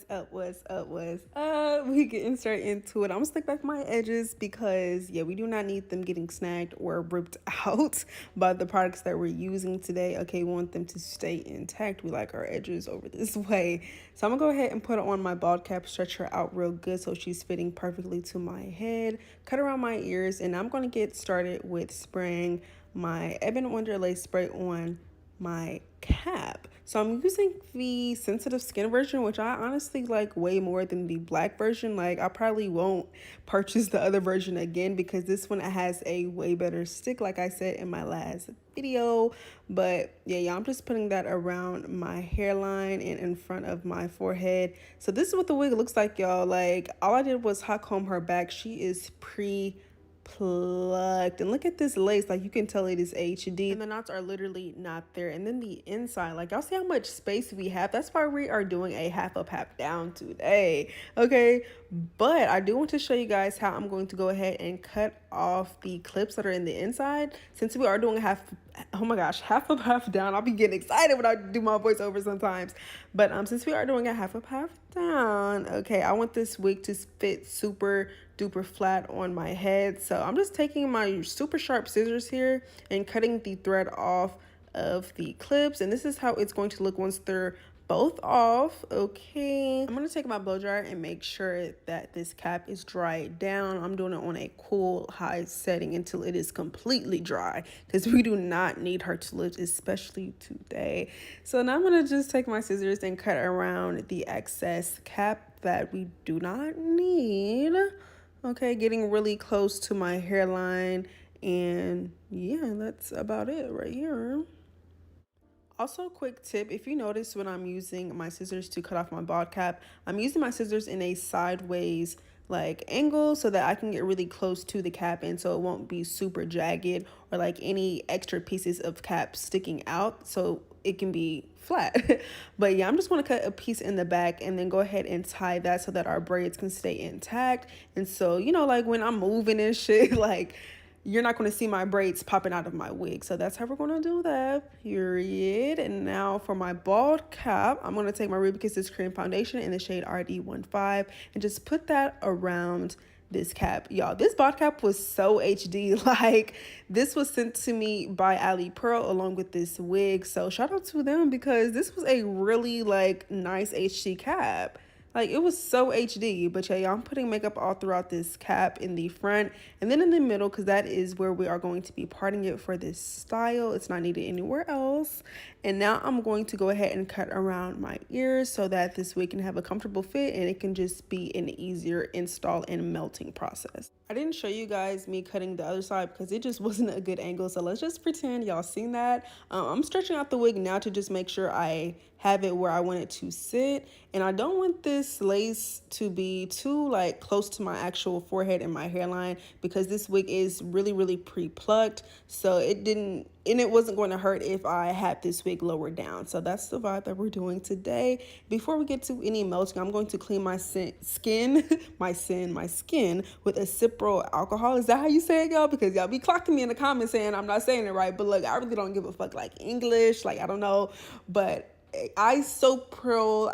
We getting straight into it. I'm gonna stick back my edges because yeah, we do not need them getting snagged or ripped out by the products that we're using today. Okay, we want them to stay intact. We like our edges over this way. So I'm gonna go ahead and put it on my bald cap, stretch her out real good so she's fitting perfectly to my head, cut around my ears, and I'm gonna get started with spraying my Ebon Wonder Lace spray on my cap. So I'm using the sensitive skin version, which I honestly like way more than the black version. Like I probably won't purchase the other version again because this one has a way better stick, like I said in my last video. But yeah, I'm just putting that around my hairline and in front of my forehead. So this is what the wig looks like, y'all. Like all I did was hot comb her back. She is plucked, and look at this lace, like you can tell it is HD and the knots are literally not there. And then the inside, like y'all see how much space we have. That's why we are doing a half up half down today, okay? But I do want to show you guys how I'm going to go ahead and cut off the clips that are in the inside, since we are doing a half up half down. I'll be getting excited when I do my voiceover sometimes, but since we are doing a half up half down, okay, I want this wig to fit super duper flat on my head. So I'm just taking my super sharp scissors here and cutting the thread off of the clips, and this is how it's going to look once they're both off. Okay, I'm gonna take my blow dryer and make sure that this cap is dried down. I'm doing it on a cool high setting until it is completely dry, because we do not need her to lift, especially today. So now I'm gonna just take my scissors and cut around the excess cap that we do not need. Okay, getting really close to my hairline, and yeah, that's about it right here. Also, quick tip, if you notice when I'm using my scissors to cut off my bald cap, I'm using my scissors in a sideways like angle so that I can get really close to the cap, and so it won't be super jagged or like any extra pieces of cap sticking out, so it can be flat. But yeah, I'm just going to cut a piece in the back and then go ahead and tie that so that our braids can stay intact. And so, you know, like when I'm moving and shit, like you're not going to see my braids popping out of my wig. So that's how we're going to do that, period. And now for my bald cap, I'm going to take my Ruby Kisses Cream Foundation in the shade RD15 and just put that around this cap. Y'all, this bald cap was so HD. Like, this was sent to me by Ali Pearl along with this wig. So shout out to them because this was a really like nice HD cap. Like, it was so HD. But yeah, I'm putting makeup all throughout this cap in the front and then in the middle, because that is where we are going to be parting it for this style. It's not needed anywhere else. And now I'm going to go ahead and cut around my ears so that this wig can have a comfortable fit and it can just be an easier install and melting process. I didn't show you guys me cutting the other side because it just wasn't a good angle. So let's just pretend y'all seen that. I'm stretching out the wig now to just make sure I have it where I want it to sit. And I don't want this lace to be too like close to my actual forehead and my hairline, because this wig is really pre-plucked. So it wasn't going to hurt if I had this wig lower down. So that's the vibe that we're doing today. Before we get to any melting, I'm going to clean my skin with a Cipro alcohol. Is that how you say it, y'all? Because y'all be clocking me in the comments saying I'm not saying it right. But look, I really don't give a fuck like English. Like, I don't know. But isopropyl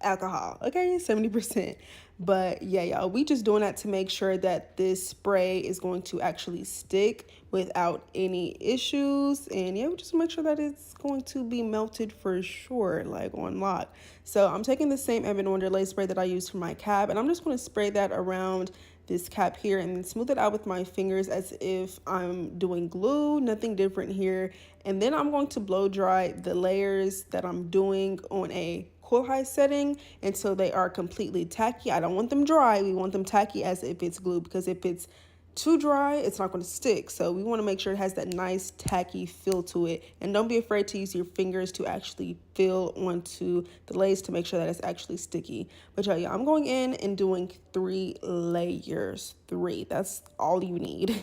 alcohol, okay, 70%. But yeah, y'all, we just doing that to make sure that this spray is going to actually stick without any issues. And yeah, we just make sure that it's going to be melted for sure, like on lock. So I'm taking the same Ebon Wonder Lace spray that I used for my cap, and I'm just going to spray that around this cap here and then smooth it out with my fingers as if I'm doing glue. Nothing different here. And then I'm going to blow dry the layers that I'm doing on a cool high setting until they are completely tacky. I don't want them dry. We want them tacky as if it's glue, because if it's too dry, it's not going to stick. So we want to make sure it has that nice tacky feel to it. And don't be afraid to use your fingers to actually feel onto the lace to make sure that it's actually sticky. But yeah, I'm going in and doing 3 layers. 3, that's all you need.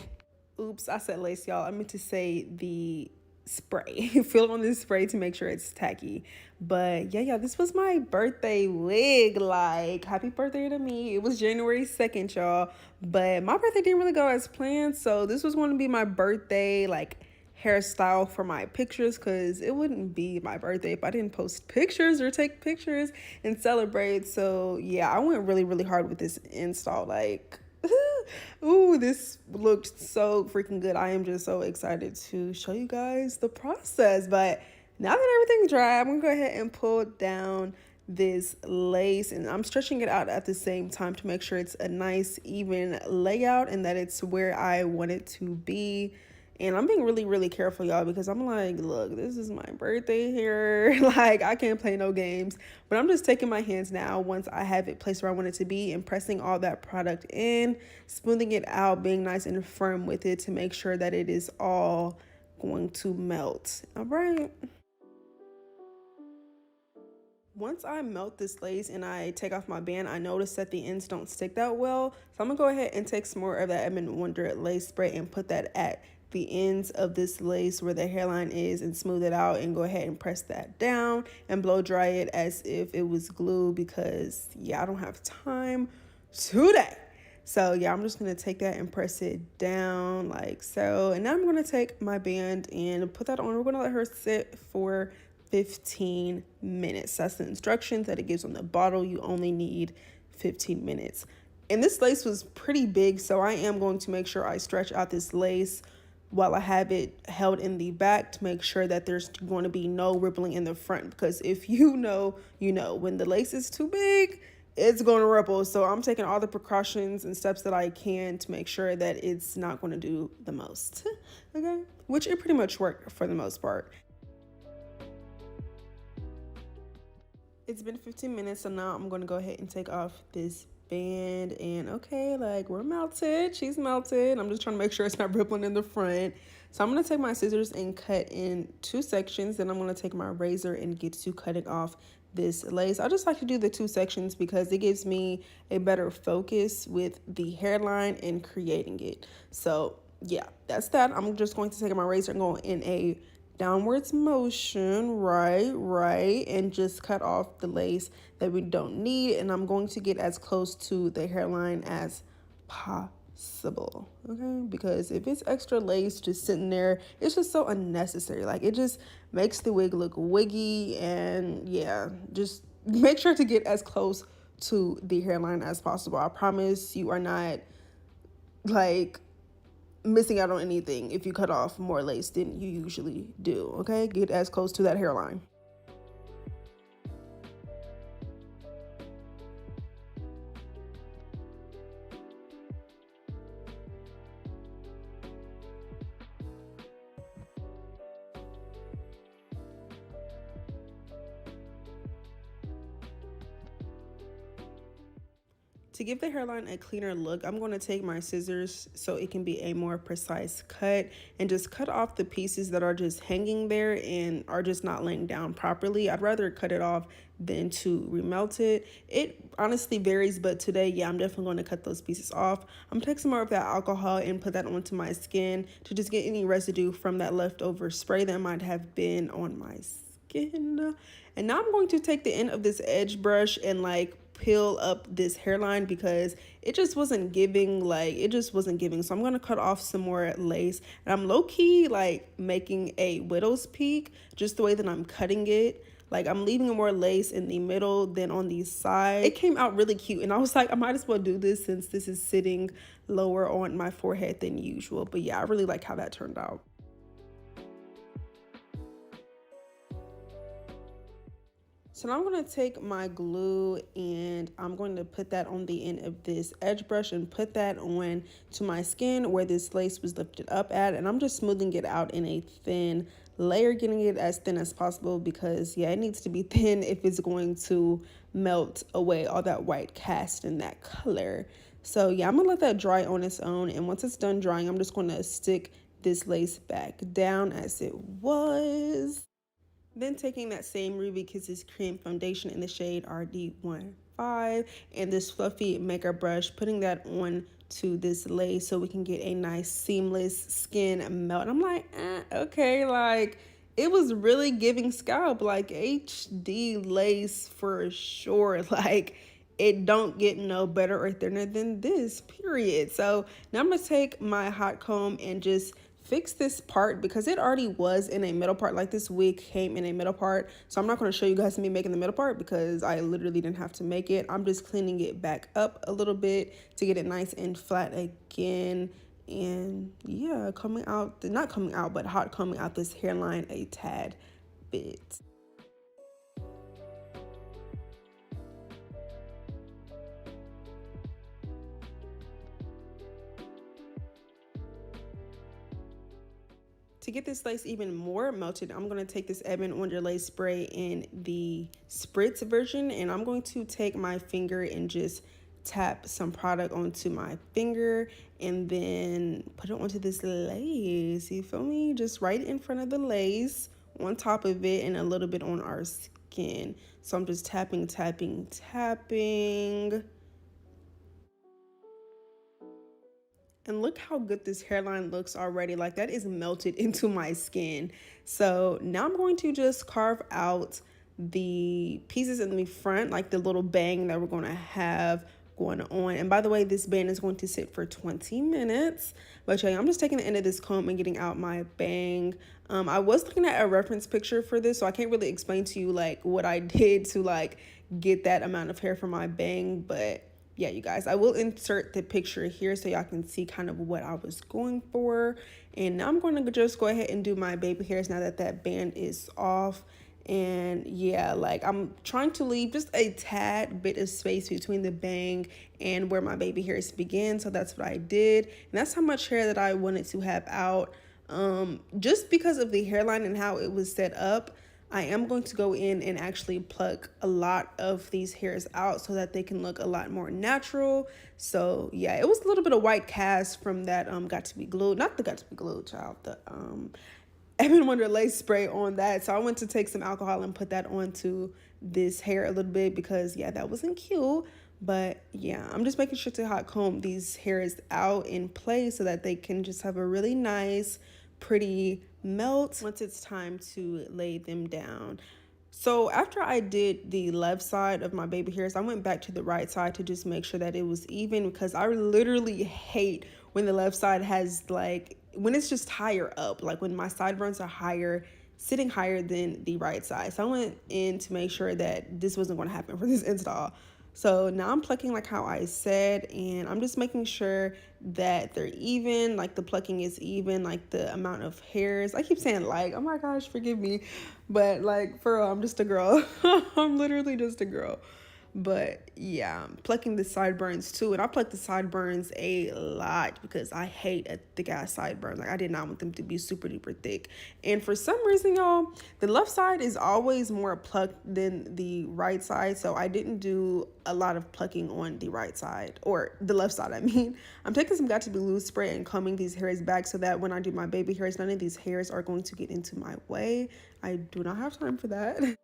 Oops, I said lace, y'all. I meant to say the spray. Fill on this spray to make sure it's tacky. But yeah, this was my birthday wig. Like, happy birthday to me. It was January 2nd, y'all, but my birthday didn't really go as planned, so this was going to be my birthday like hairstyle for my pictures, because it wouldn't be my birthday if I didn't post pictures or take pictures and celebrate. So yeah, I went really, really hard with this install. Like, ooh, this looked so freaking good. I am just so excited to show you guys the process. But now that everything's dry, I'm gonna go ahead and pull down this lace, and I'm stretching it out at the same time to make sure it's a nice even layout and that it's where I want it to be. And I'm being really, really careful, y'all, because I'm like, look, this is my birthday here. Like, I can't play no games. But I'm just taking my hands now once I have it placed where I want it to be and pressing all that product in, smoothing it out, being nice and firm with it to make sure that it is all going to melt. All right. Once I melt this lace and I take off my band, I notice that the ends don't stick that well. So I'm gonna go ahead and take some more of that Edmund Wonder lace spray and put that at the ends of this lace where the hairline is and smooth it out, and go ahead and press that down and blow dry it as if it was glue, because yeah, I don't have time today. So yeah, I'm just gonna take that and press it down like so. And now I'm gonna take my band and put that on. We're gonna let her sit for 15 minutes. That's the instructions that it gives on the bottle. You only need 15 minutes. And this lace was pretty big, so I am going to make sure I stretch out this lace while I have it held in the back to make sure that there's going to be no rippling in the front, because if you know, you know, when the lace is too big, it's going to ripple. So I'm taking all the precautions and steps that I can to make sure that it's not going to do the most. Okay, which it pretty much worked for the most part. It's been 15 minutes, so now I'm going to go ahead and take off this band. And okay, like, we're melted. She's melted. I'm just trying to make sure it's not rippling in the front. So I'm going to take my scissors and cut in 2 sections. Then I'm going to take my razor and get to cutting off this lace. I just like to do the 2 sections because it gives me a better focus with the hairline and creating it. So yeah, that's that. I'm just going to take my razor and go in a downwards motion, right, and just cut off the lace that we don't need. And I'm going to get as close to the hairline as possible, okay? Because if it's extra lace just sitting there, it's just so unnecessary. Like, it just makes the wig look wiggy. And yeah, just make sure to get as close to the hairline as possible. I promise you are not like missing out on anything if you cut off more lace than you usually do. Okay, get as close to that hairline. To give the hairline a cleaner look, I'm going to take my scissors so it can be a more precise cut and just cut off the pieces that are just hanging there and are just not laying down properly. I'd rather cut it off than to remelt it. It honestly varies, but today, yeah, I'm definitely going to cut those pieces off. I'm going to take some more of that alcohol and put that onto my skin to just get any residue from that leftover spray that might have been on my skin. And now I'm going to take the end of this edge brush and like peel up this hairline because it just wasn't giving. So I'm going to cut off some more lace, and I'm low-key like making a widow's peak just the way that I'm cutting it. Like, I'm leaving more lace in the middle than on the side. It came out really cute, and I was like, I might as well do this since this is sitting lower on my forehead than usual. But yeah, I really like how that turned out. So now I'm going to take my glue and I'm going to put that on the end of this edge brush and put that on to my skin where this lace was lifted up at. And I'm just smoothing it out in a thin layer, getting it as thin as possible because, yeah, it needs to be thin if it's going to melt away all that white cast and that color. So, yeah, I'm going to let that dry on its own. And once it's done drying, I'm just going to stick this lace back down as it was. Then taking that same Ruby Kisses Cream Foundation in the shade RD15 and this fluffy makeup brush, putting that on to this lace so we can get a nice seamless skin melt. I'm like, okay, like it was really giving scalp, like HD lace for sure. Like, it don't get no better or thinner than this, period. So now I'm gonna take my hot comb and just fix this part because it already was in a middle part. Like this wig came in a middle part, so I'm not going to show you guys me making the middle part because I literally didn't have to make it. I'm just cleaning it back up a little bit to get it nice and flat again. And yeah, coming out, not coming out, but hot combing out this hairline a tad bit. To get this lace even more melted, I'm going to take this Ebin Wonder Lace spray in the spritz version, and I'm going to take my finger and just tap some product onto my finger and then put it onto this lace. You feel me? Just right in front of the lace, on top of it, and a little bit on our skin. So I'm just tapping, tapping, tapping. And look how good this hairline looks already. Like that is melted into my skin. So now I'm going to just carve out the pieces in the front, like the little bang that we're going to have going on. And by the way, this band is going to sit for 20 minutes. But yeah, I'm just taking the end of this comb and getting out my bang. I was looking at a reference picture for this, so I can't really explain to you like what I did to like get that amount of hair for my bang, but yeah, you guys, I will insert the picture here so y'all can see kind of what I was going for. And now I'm going to just go ahead and do my baby hairs now that that band is off. And yeah, like I'm trying to leave just a tad bit of space between the bang and where my baby hairs begin. So that's what I did. And that's how much hair that I wanted to have out. Just because of the hairline and how it was set up, I am going to go in and actually pluck a lot of these hairs out so that they can look a lot more natural. So yeah, it was a little bit of white cast from that Got To Be Glued, not the Got To Be Glued, child, the Ebin Wonder Lace spray on that. So I went to take some alcohol and put that onto this hair a little bit because yeah, that wasn't cute. But yeah, I'm just making sure to hot comb these hairs out in place so that they can just have a really nice, pretty melt once it's time to lay them down. So after I did the left side of my baby hairs, I went back to the right side to just make sure that it was even, because I literally hate when the left side has like, when it's just higher up, like when my sideburns are higher, sitting higher than the right side. So I went in to make sure that this wasn't going to happen for this install. So now I'm plucking like how I said, and I'm just making sure that they're even, like the plucking is even, like the amount of hairs. I keep saying like, oh my gosh, forgive me. But like for real, I'm just a girl. I'm literally just a girl. But yeah, I'm plucking the sideburns too. And I pluck the sideburns a lot because I hate a thick ass sideburns. Like I did not want them to be super duper thick. And for some reason, y'all, the left side is always more plucked than the right side. So I didn't do a lot of plucking on the right side, or the left side, I mean. I'm taking some Got To Be Loose spray and combing these hairs back so that when I do my baby hairs, none of these hairs are going to get into my way. I do not have time for that.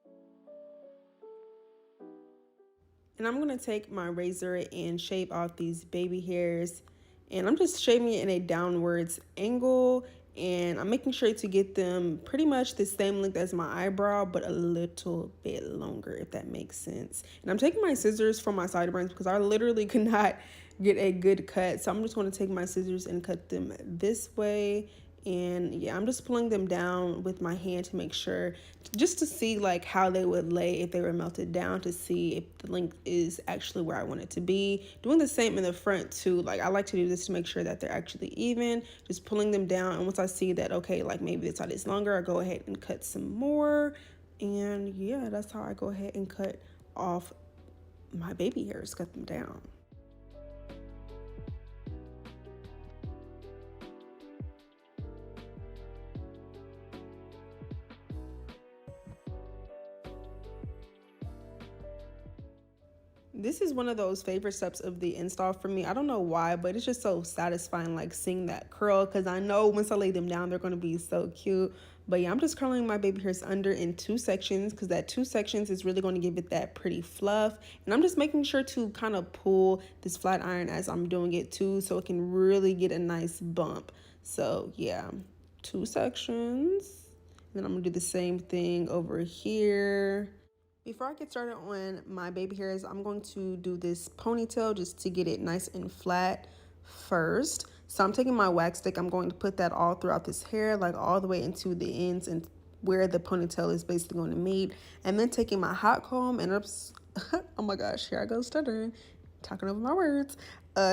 And I'm going to take my razor and shave off these baby hairs. And I'm just shaving it in a downwards angle. And I'm making sure to get them pretty much the same length as my eyebrow, but a little bit longer, if that makes sense. And I'm taking my scissors for my sideburns because I literally could not get a good cut. So I'm just going to take my scissors and cut them this way. And yeah, I'm just pulling them down with my hand to make sure, just to see like how they would lay if they were melted down, to see if the length is actually where I want it to be. Doing the same in the front too. Like I like to do this to make sure that they're actually even, just pulling them down. And once I see that, okay, like maybe this side is longer, I go ahead and cut some more. And yeah, that's how I go ahead and cut off my baby hairs, cut them down. This is one of those favorite steps of the install for me. I don't know why, but it's just so satisfying, like seeing that curl, because I know once I lay them down, they're going to be so cute. But yeah, I'm just curling my baby hairs under in 2 sections because that 2 sections is really going to give it that pretty fluff. And I'm just making sure to kind of pull this flat iron as I'm doing it too, so it can really get a nice bump. So yeah, 2 sections. And then I'm going to do the same thing over here. Before I get started on my baby hairs, I'm going to do this ponytail just to get it nice and flat first. So I'm taking my wax stick, I'm going to put that all throughout this hair, like all the way into the ends and where the ponytail is basically going to meet. And then taking my hot comb and oops, oh my gosh, here I go stuttering, talking over my words.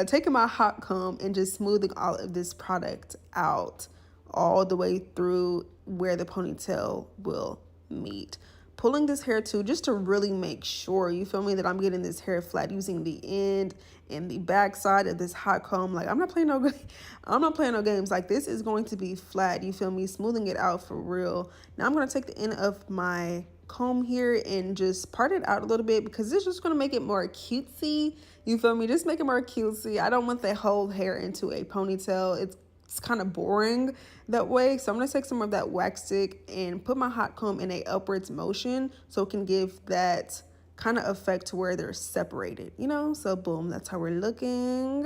Taking my hot comb and just smoothing all of this product out all the way through where the ponytail will meet. Pulling this hair too, just to really make sure, you feel me, that I'm getting this hair flat using the end and the back side of this hot comb. Like I'm not playing no games. Like this is going to be flat, you feel me, smoothing it out for real. Now I'm going to take the end of my comb here and just part it out a little bit because it's just going to make it more cutesy, you feel me, just make it more cutesy. I don't want the whole hair into a ponytail. It's kind of boring that way. So I'm going to take some of that wax stick and put my hot comb in a upwards motion so it can give that kind of effect to where they're separated, you know? So boom, that's how we're looking.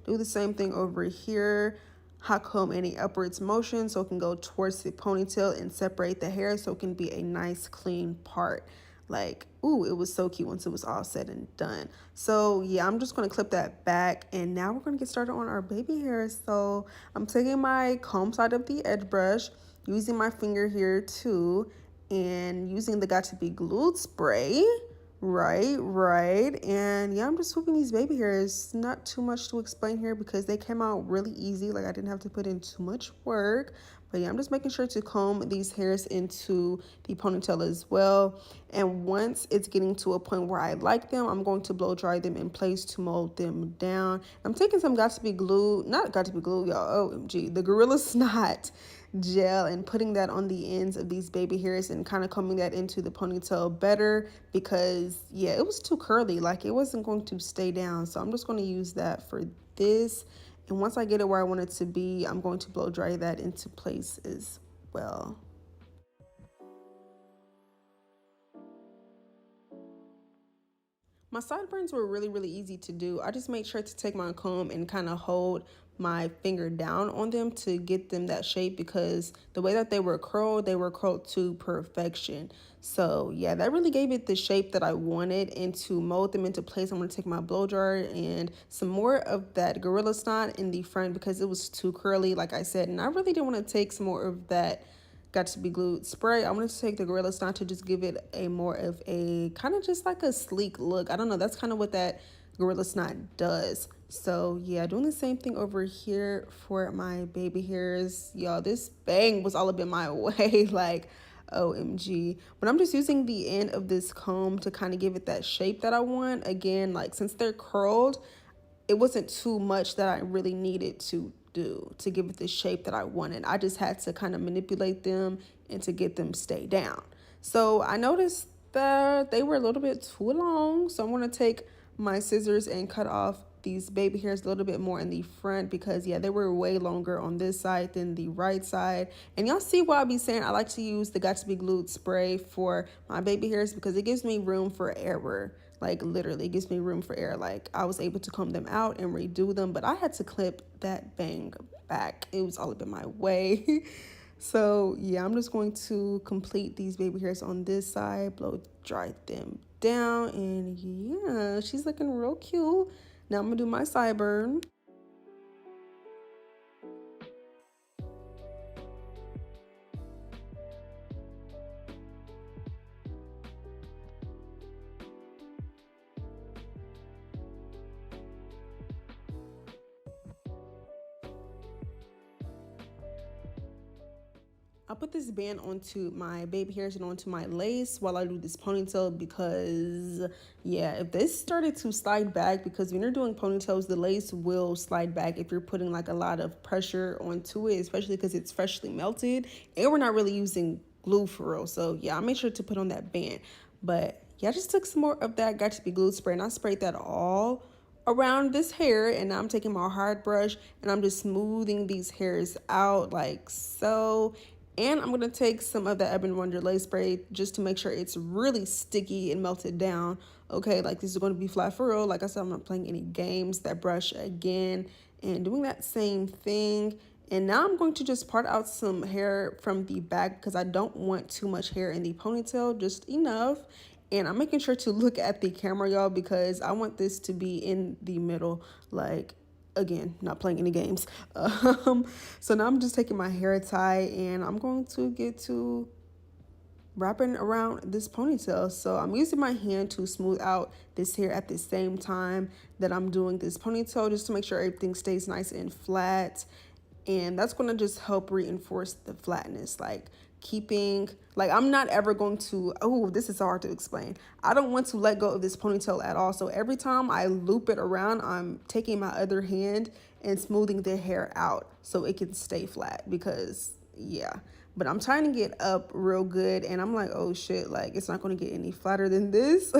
Do the same thing over here. Hot comb in a upwards motion so it can go towards the ponytail and separate the hair so it can be a nice clean part. Like, ooh, it was so cute once it was all said and done. So yeah, I'm just going to clip that back and now we're going to get started on our baby hair. So I'm taking my comb side of the edge brush, using my finger here too, and using the Got to Be Glued spray. Right. And yeah, I'm just swooping these baby hairs. Not too much to explain here because they came out really easy. Like I didn't have to put in too much work. But yeah, I'm just making sure to comb these hairs into the ponytail as well. And once it's getting to a point where I like them, I'm going to blow dry them in place to mold them down. I'm taking some Got to Be Glued, not Got to Be Glued, y'all, OMG, the Gorilla Snot gel, and putting that on the ends of these baby hairs and kind of combing that into the ponytail better because yeah, it was too curly, like it wasn't going to stay down. So I'm just going to use that for this, and once I get it where I want it to be, I'm going to blow dry that into place as well. My sideburns were really easy to do. I just made sure to take my comb and kind of hold my finger down on them to get them that shape because the way that they were curled to perfection. So yeah, that really gave it the shape that I wanted. And to mold them into place, I'm going to take my blow dryer and some more of that Gorilla Snot in the front because it was too curly, like I said. And I really didn't want to take some more of that Got to Be Glued spray. I wanted to take the Gorilla Snot to just give it a more of a kind of just like a sleek look. I don't know, that's kind of what that Gorilla Snot does. So yeah, doing the same thing over here for my baby hairs. Y'all, this bang was all up in my way, like OMG. But I'm just using the end of this comb to kind of give it that shape that I want. Again, like since they're curled, it wasn't too much that I really needed to do to give it the shape that I wanted. I just had to kind of manipulate them and to get them stay down. So I noticed that they were a little bit too long. So I'm going to take my scissors and cut off these baby hairs a little bit more in the front because yeah, they were way longer on this side than the right side. And y'all see why I be saying I like to use the Got to Be Glued spray for my baby hairs because it gives me room for error. Like literally it gives me room for error. Like I was able to comb them out and redo them, but I had to clip that bang back. It was all up in my way. So yeah, I'm just going to complete these baby hairs on this side, blow dry them down, and yeah, she's looking real cute. Now I'm gonna do my sideburn. I put this band onto my baby hairs and onto my lace while I do this ponytail because, yeah, if this started to slide back, because when you're doing ponytails, the lace will slide back if you're putting like a lot of pressure onto it, especially because it's freshly melted and we're not really using glue for real. So yeah, I made sure to put on that band. But yeah, I just took some more of that Got to Be Glued spray and I sprayed that all around this hair, and now I'm taking my hard brush and I'm just smoothing these hairs out like so. And I'm going to take some of that Ebon Wonder lace spray just to make sure it's really sticky and melted down. Okay, like this is going to be flat for real. Like I said, I'm not playing any games. That brush again and doing that same thing. And now I'm going to just part out some hair from the back because I don't want too much hair in the ponytail, just enough. And I'm making sure to look at the camera, y'all, because I want this to be in the middle. Like, Again, not playing any games. So now I'm just taking my hair tie and I'm going to get to wrapping around this ponytail. So I'm using my hand to smooth out this hair at the same time that I'm doing this ponytail, just to make sure everything stays nice and flat. And that's going to just help reinforce the flatness, like keeping, like, I'm not ever going to, oh, this is hard to explain. I don't want to let go of this ponytail at all. So every time I loop it around, I'm taking my other hand and smoothing the hair out so it can stay flat, because yeah. But I'm trying to get up real good and I'm like, oh shit, like it's not going to get any flatter than this.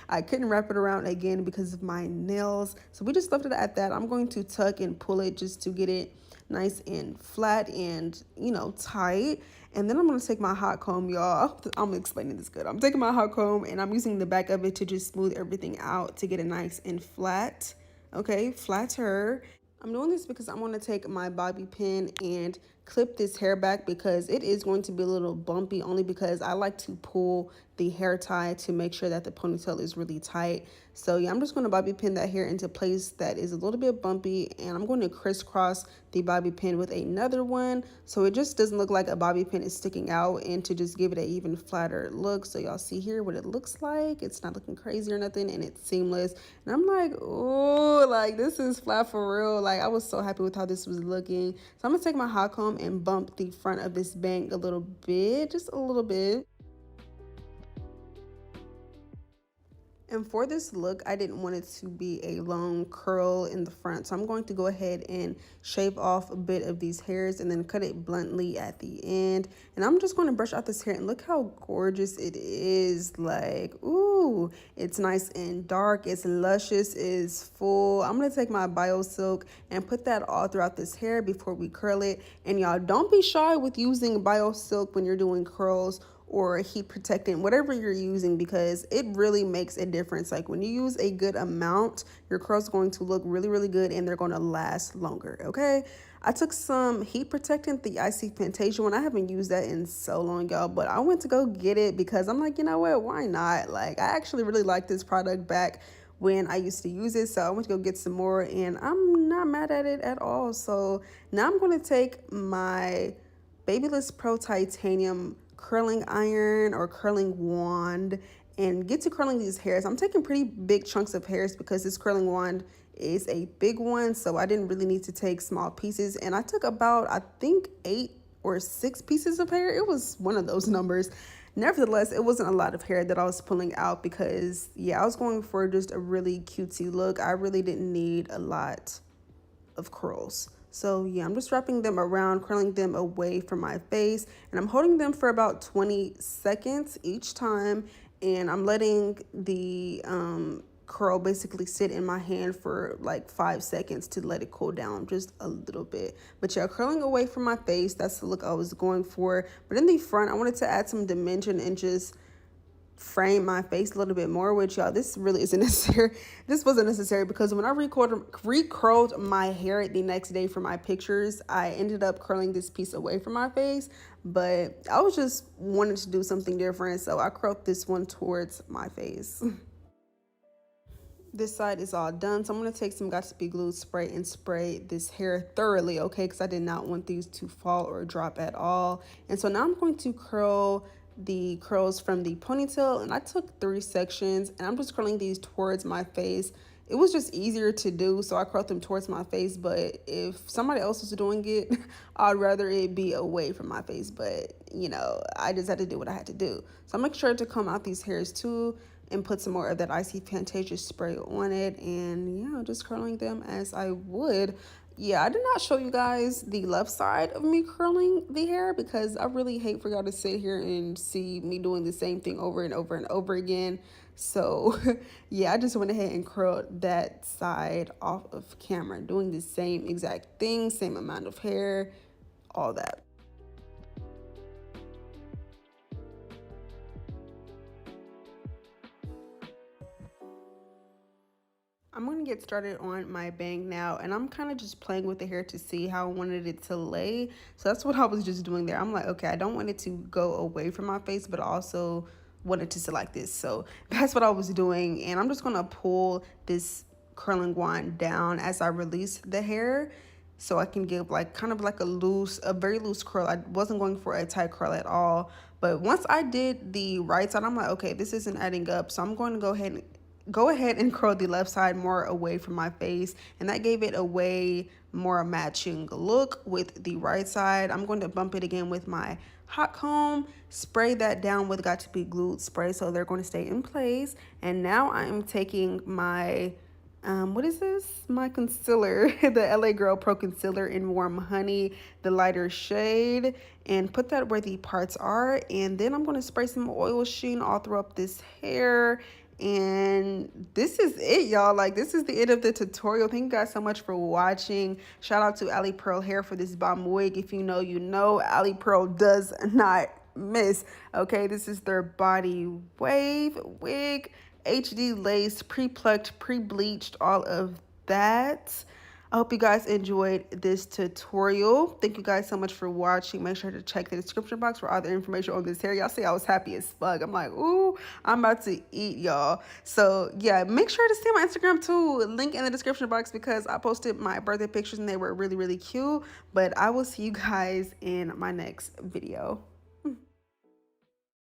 I couldn't wrap it around again because of my nails. So we just left it at that. I'm going to tuck and pull it just to get it nice and flat and, you know, tight. And then I'm going to take my hot comb, y'all. I'm explaining this good. I'm taking my hot comb and I'm using the back of it to just smooth everything out to get it nice and flat. Okay, flatter. I'm doing this because I'm going to take my bobby pin and clip this hair back, because it is going to be a little bumpy, only because I like to pull the hair tie to make sure that the ponytail is really tight. So yeah, I'm just going to bobby pin that hair into place that is a little bit bumpy, and I'm going to crisscross the bobby pin with another one so it just doesn't look like a bobby pin is sticking out, and to just give it an even flatter look. So y'all see here what it looks like. It's not looking crazy or nothing, and it's seamless. And I'm like, oh, like this is flat for real. Like I was so happy with how this was looking. So I'm gonna take my hot comb and bump the front of this bang a little bit, just a little bit. And for this look, I didn't want it to be a long curl in the front. So I'm going to go ahead and shave off a bit of these hairs and then cut it bluntly at the end. And I'm just going to brush out this hair, and look how gorgeous it is. Like, ooh, it's nice and dark. It's luscious, it's full. I'm going to take my bio silk and put that all throughout this hair before we curl it. And y'all, don't be shy with using bio silk when you're doing curls or heat protectant, whatever you're using, because it really makes a difference. Like when you use a good amount, your curls are going to look really, really good and they're going to last longer. Okay. I took some heat protectant, the Icy Fantasia one. I haven't used that in so long, y'all, but I went to go get it because I'm like, you know what, why not? Like I actually really like this product back when I used to use it. So I went to go get some more and I'm not mad at it at all. So now I'm going to take my Babyliss Pro Titanium curling iron or curling wand and get to curling these hairs. I'm taking pretty big chunks of hairs because this curling wand is a big one, so I didn't really need to take small pieces. And I took about, I think, 8 or 6 pieces of hair. It was one of those numbers. Nevertheless, it wasn't a lot of hair that I was pulling out because, yeah, I was going for just a really cutesy look. I really didn't need a lot of curls. So yeah, I'm just wrapping them around, curling them away from my face, and I'm holding them for about 20 seconds each time, and I'm letting the curl basically sit in my hand for like 5 seconds to let it cool down just a little bit. But yeah, curling away from my face, that's the look I was going for. But in the front, I wanted to add some dimension and just frame my face a little bit more, which y'all, this really isn't necessary. This wasn't necessary because when I recurled my hair the next day for my pictures, I ended up curling this piece away from my face, but I was just wanting to do something different, so I curled this one towards my face. This side is all done, so I'm going to take some Got2b glue spray and spray this hair thoroughly, okay, because I did not want these to fall or drop at all. And so now I'm going to curl the curls from the ponytail, and I took 3 sections and I'm just curling these towards my face. It was just easier to do, so I curled them towards my face, but if somebody else was doing it, I'd rather it be away from my face. But you know, I just had to do what I had to do. So I'm making sure to comb out these hairs too and put some more of that Icy Fantasia spray on it, and yeah, just curling them as I would. Yeah, I did not show you guys the left side of me curling the hair because I really hate for y'all to sit here and see me doing the same thing over and over and over again. So yeah, I just went ahead and curled that side off of camera, doing the same exact thing, same amount of hair, all that. I'm going to get started on my bang now, and I'm kind of just playing with the hair to see how I wanted it to lay. So that's what I was just doing there. I'm like, okay, I don't want it to go away from my face, but also want it to sit like this. So that's what I was doing, and I'm just going to pull this curling wand down as I release the hair, so I can give like kind of like a very loose curl. I wasn't going for a tight curl at all. But once I did the right side, I'm like, okay, this isn't adding up. So I'm going to go ahead and curl the left side more away from my face, and that gave it a way more matching look with the right side. I'm going to bump it again with my hot comb, spray that down with Got to Be Glued spray so they're going to stay in place. And now I'm taking my what is this? My concealer, the LA Girl Pro Concealer in Warm Honey, the lighter shade, and put that where the parts are. And then I'm going to spray some oil sheen all throughout this hair. And this is it, y'all. Like, this is the end of the tutorial. Thank you guys so much for watching. Shout out to Ali Pearl Hair for this bomb wig. If you know, you know. Ali Pearl does not miss. Okay, this is their body wave wig, HD lace, pre-plucked, pre-bleached, all of that. I hope you guys enjoyed this tutorial. Thank you guys so much for watching. Make sure to check the description box for all the information on this hair. Y'all see I was happy as fuck. I'm like, ooh, I'm about to eat, y'all. So yeah, make sure to see my Instagram too. Link in the description box because I posted my birthday pictures and they were really, really cute. But I will see you guys in my next video.